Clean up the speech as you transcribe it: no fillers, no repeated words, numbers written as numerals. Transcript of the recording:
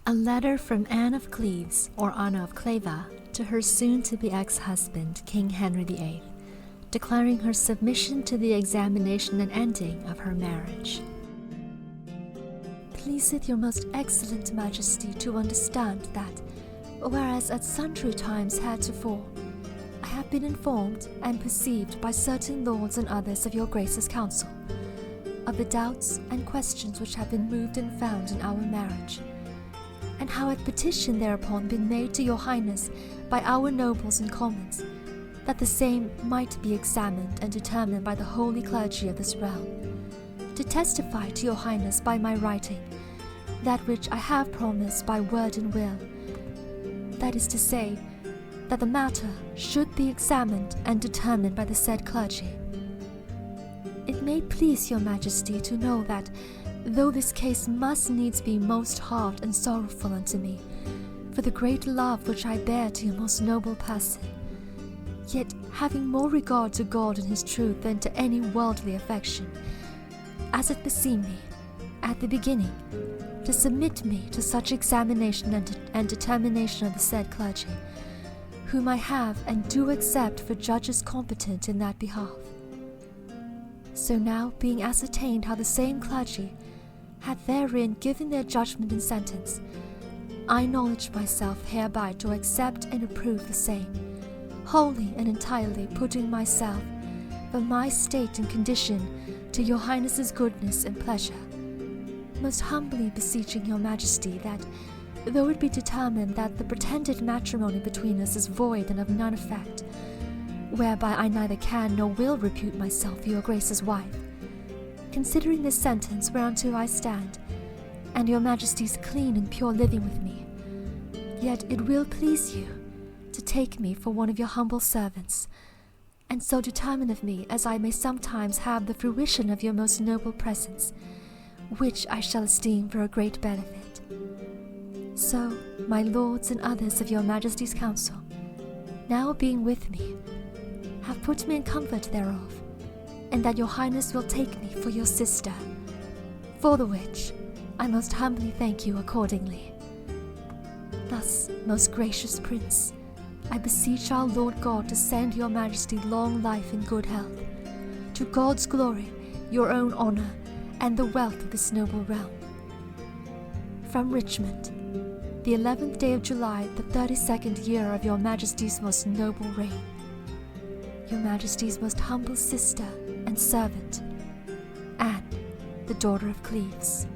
A letter from Anne of Cleves, or Anna of Kleve, to her soon-to-be ex-husband, King Henry VIII, declaring her submission to the examination and ending of her marriage. Pleaseth your most excellent Majesty to understand that, whereas at sundry times heretofore, I have been informed and perceived by certain lords and others of your Grace's council, of the doubts and questions which have been moved and found in our marriage, and how had petition thereupon been made to your Highness by our nobles and commons, that the same might be examined and determined by the holy clergy of this realm, to testify to your Highness by my writing that which I have promised by word and will, that is to say, that the matter should be examined and determined by the said clergy. It may please your Majesty to know that, though this case must needs be most hard and sorrowful unto me, for the great love which I bear to your most noble person, yet having more regard to God and his truth than to any worldly affection, as it beseemed me, at the beginning, to submit me to such examination and determination of the said clergy, whom I have and do accept for judges competent in that behalf. So now, being ascertained how the same clergy had therein given their judgment and sentence, I acknowledge myself hereby to accept and approve the same, wholly and entirely putting myself, for my state and condition, to your Highness's goodness and pleasure, most humbly beseeching your Majesty that, though it be determined that the pretended matrimony between us is void and of none effect, whereby I neither can nor will repute myself your Grace's wife, considering this sentence whereunto I stand, and your Majesty's clean and pure living with me, yet it will please you to take me for one of your humble servants, and so determine of me as I may sometimes have the fruition of your most noble presence, which I shall esteem for a great benefit. So, my lords and others of your Majesty's council, now being with me, have put me in comfort thereof, and that your Highness will take me for your sister, for the which I most humbly thank you accordingly. Thus, most gracious Prince, I beseech our Lord God to send your Majesty long life and good health, to God's glory, your own honour, and the wealth of this noble realm. From Richmond, the 11th day of July, the 32nd year of your Majesty's most noble reign. Your Majesty's most humble sister and servant, Anne, the daughter of Cleves.